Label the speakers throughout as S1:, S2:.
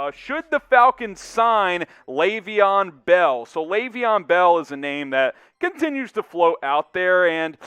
S1: Should the Falcons sign Le'Veon Bell? So Le'Veon Bell is a name that continues to float out there, and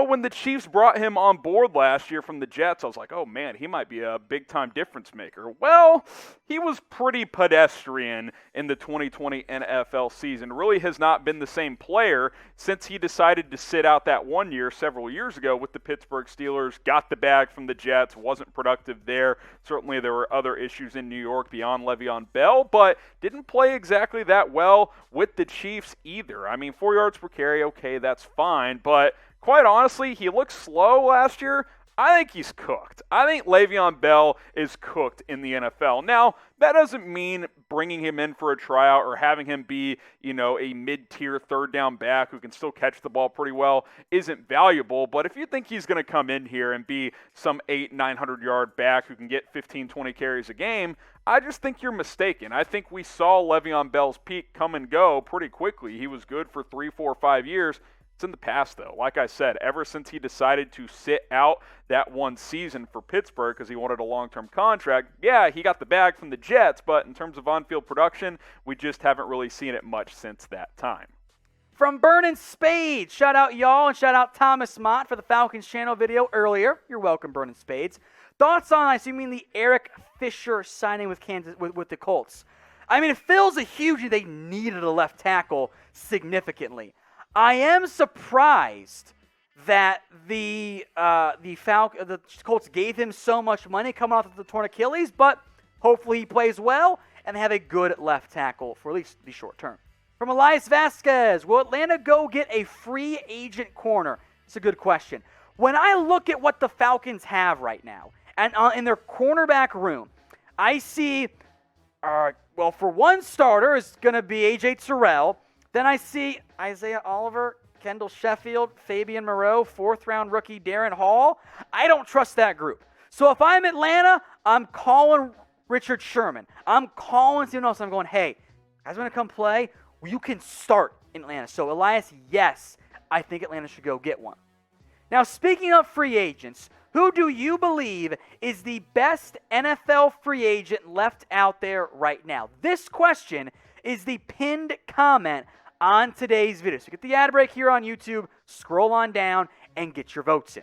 S1: when the Chiefs brought him on board last year from the Jets, I was like, oh man, he might be a big-time difference maker. Well, he was pretty pedestrian in the 2020 NFL season. Really has not been the same player since he decided to sit out that 1 year several years ago with the Pittsburgh Steelers, got the bag from the Jets, wasn't productive there. Certainly there were other issues in New York beyond Le'Veon Bell, but didn't play exactly that well with the Chiefs either. I mean, 4 yards per carry, okay, that's fine, but quite honestly, he looked slow last year. I think he's cooked. I think Le'Veon Bell is cooked in the NFL. Now, that doesn't mean bringing him in for a tryout or having him be, a mid-tier third down back who can still catch the ball pretty well isn't valuable. But if you think he's going to come in here and be some 900-yard back who can get 15, 20 carries a game, I just think you're mistaken. I think we saw Le'Veon Bell's peak come and go pretty quickly. He was good for 3, 4, 5 years. It's in the past, though. Like I said, ever since he decided to sit out that one season for Pittsburgh because he wanted a long-term contract, yeah, he got the bag from the Jets, but in terms of on-field production, we just haven't really seen it much since that time.
S2: From Burnin' Spades, shout out y'all and shout out Thomas Mott for the Falcons channel video earlier. You're welcome, Burnin' Spades. Thoughts on, I assume you mean the Eric Fisher signing with the Colts. I mean, it fills a huge need. They needed a left tackle significantly. I am surprised that the Colts gave him so much money coming off of the torn Achilles, but hopefully he plays well and they have a good left tackle for at least the short term. From Elias Vasquez, will Atlanta go get a free agent corner? It's a good question. When I look at what the Falcons have right now and in their cornerback room, I see, for one starter is going to be A.J. Terrell. Then I see Isaiah Oliver, Kendall Sheffield, Fabian Moreau, fourth-round rookie Darren Hall. I don't trust that group. So if I'm Atlanta, I'm calling Richard Sherman. I'm calling someone else. I'm going, hey, guys want to come play? Well, you can start in Atlanta. So Elias, yes, I think Atlanta should go get one. Now, speaking of free agents, who do you believe is the best NFL free agent left out there right now? This question is the pinned comment on today's video. So get the ad break here on YouTube, scroll on down, and get your votes in.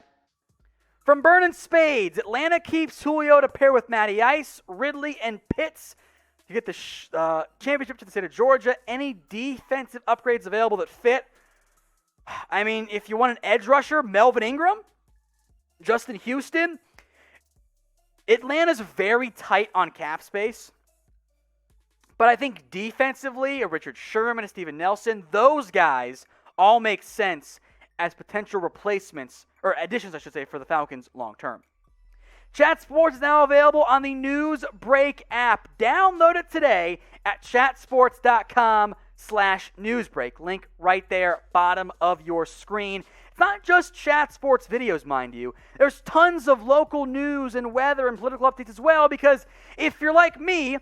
S2: From Burnin' Spades, Atlanta keeps Julio to pair with Matty Ice, Ridley, and Pitts to get the championship to the state of Georgia. Any defensive upgrades available that fit? I mean, if you want an edge rusher, Melvin Ingram, Justin Houston. Atlanta's very tight on cap space. But I think defensively, a Richard Sherman, a Steven Nelson, those guys all make sense as potential replacements, or additions, I should say, for the Falcons long term. Chat Sports is now available on the Newsbreak app. Download it today at chatsports.com/newsbreak. Link right there, bottom of your screen. It's not just Chat Sports videos, mind you. There's tons of local news and weather and political updates as well, because if you're like me,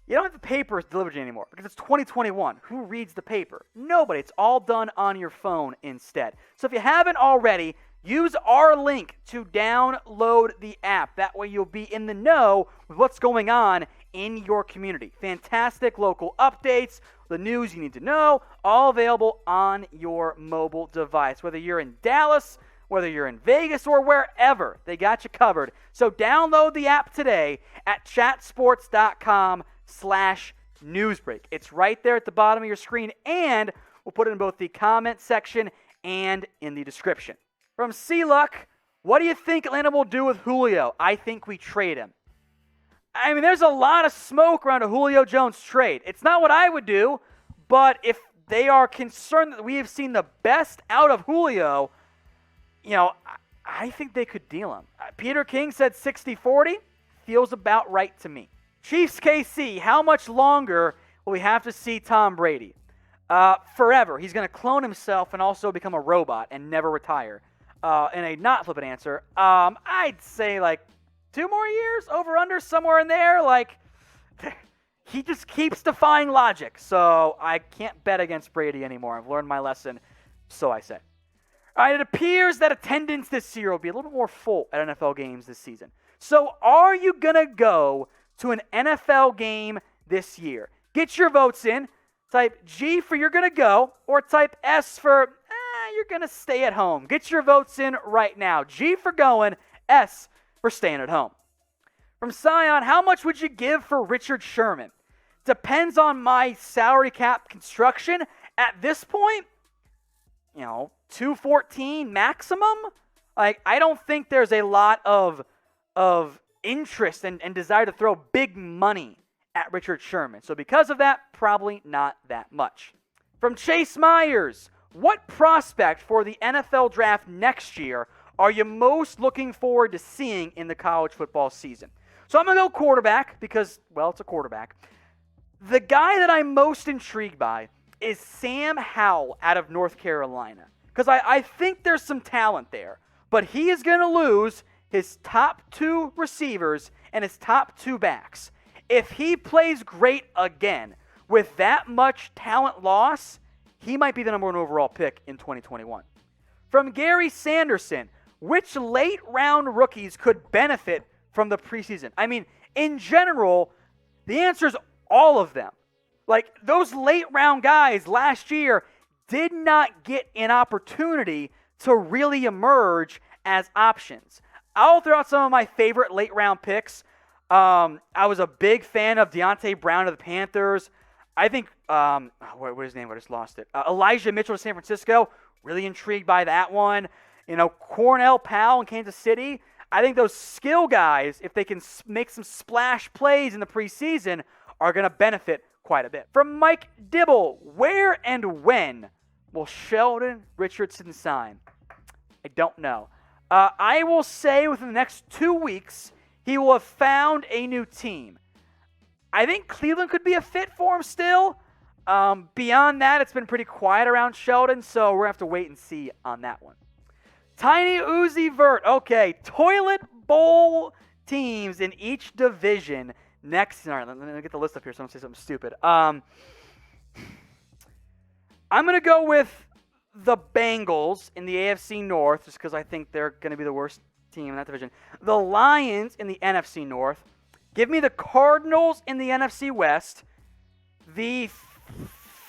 S2: you don't have the papers delivered to you anymore because it's 2021. Who reads the paper? Nobody. It's all done on your phone instead. So if you haven't already, use our link to download the app. That way you'll be in the know with what's going on in your community. Fantastic local updates, the news you need to know, all available on your mobile device. Whether you're in Dallas, whether you're in Vegas, or wherever, they got you covered. So download the app today at chatsports.com/newsbreak. It's right there at the bottom of your screen, and we'll put it in both the comment section and in the description. From C-Luck, what do you think Atlanta will do with Julio? I think we trade him. I mean, there's a lot of smoke around a Julio Jones trade. It's not what I would do, but if they are concerned that we have seen the best out of Julio, I think they could deal him. Peter King said 60-40. Feels about right to me. Chiefs KC, how much longer will we have to see Tom Brady? Forever. He's going to clone himself and also become a robot and never retire. In a not flippant answer, I'd say 2 more years, over under somewhere in there. He just keeps defying logic, so I can't bet against Brady anymore. I've learned my lesson, so I say. All right, it appears that attendance this year will be a little bit more full at NFL games this season. So are you going to go to an NFL game this year? Get your votes in. Type G for you're going to go, or type S for you're going to stay at home. Get your votes in right now. G for going, S for staying at home. From Scion, how much would you give for Richard Sherman? Depends on my salary cap construction. At this point, $214 maximum. Like, I don't think there's a lot of interest and desire to throw big money at Richard Sherman. So because of that, probably not that much. From Chase Myers, what prospect for the NFL draft next year are you most looking forward to seeing in the college football season? So I'm going to go quarterback because, well, it's a quarterback. The guy that I'm most intrigued by is Sam Howell out of North Carolina, because I think there's some talent there, but he is going to lose his top 2 receivers and his top 2 backs. If he plays great again with that much talent loss, he might be the number 1 overall pick in 2021. From Gary Sanderson, which late round rookies could benefit from the preseason? I mean, in general, the answer is all of them. Like, those late round guys last year did not get an opportunity to really emerge as options. I'll throw out some of my favorite late round picks. I was a big fan of Deontay Brown of the Panthers. I think, what is his name? I just lost it. Elijah Mitchell of San Francisco. Really intrigued by that one. Cornell Powell in Kansas City. I think those skill guys, if they can make some splash plays in the preseason, are going to benefit quite a bit. From Mike Dibble, where and when will Sheldon Richardson sign? I don't know. I will say within the next 2 weeks, he will have found a new team. I think Cleveland could be a fit for him still. Beyond that, it's been pretty quiet around Sheldon, so we're going to have to wait and see on that one. Tiny Uzi Vert. Okay, toilet bowl teams in each division next. All right, let me get the list up here so I don't say something stupid. I'm going to go with the Bengals in the AFC North, just because I think they're going to be the worst team in that division. The Lions in the NFC North. Give me the Cardinals in the NFC West. The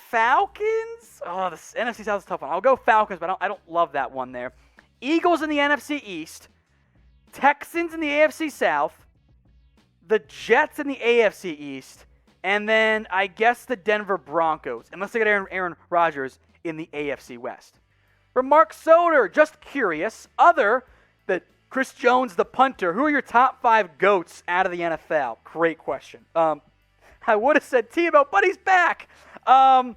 S2: Falcons. Oh, the NFC South is a tough one. I'll go Falcons, but I don't love that one there. Eagles in the NFC East. Texans in the AFC South. The Jets in the AFC East. And then I guess the Denver Broncos, unless they get Aaron Rodgers in the AFC West. For Mark Soder, just curious, the Chris Jones, the punter, who are your top 5 GOATs out of the NFL? Great question. I would have said Tebow, but he's back. I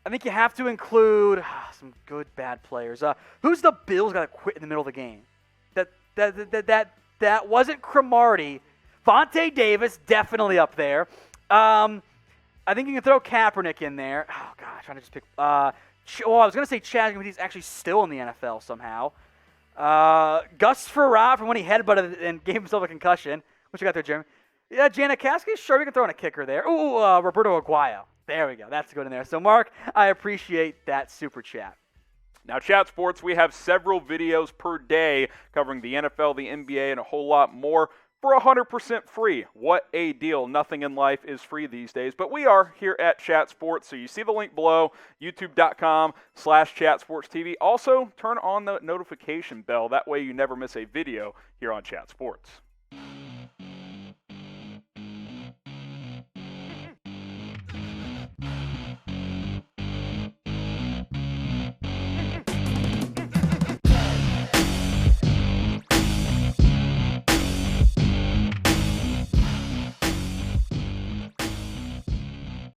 S2: think you have to include some good bad players. Who's the Bills got to quit in the middle of the game? That wasn't Cromartie. Vontae Davis, definitely up there. I think you can throw Kaepernick in there. Oh, gosh, trying to just pick. I was going to say Chad, but he's actually still in the NFL somehow. Gus Frerotte from when he headbutted and gave himself a concussion. What you got there, Jeremy? Yeah, Janikowski. Sure, we can throw in a kicker there. Ooh, Roberto Aguayo. There we go. That's good in there. So, Mark, I appreciate that super chat.
S1: Now, Chat Sports, we have several videos per day covering the NFL, the NBA, and a whole lot more for 100% free. What a deal. Nothing in life is free these days, but we are here at Chat Sports, so you see the link below, youtube.com/ChatSportsTV. Also, turn on the notification bell. That way you never miss a video here on Chat Sports.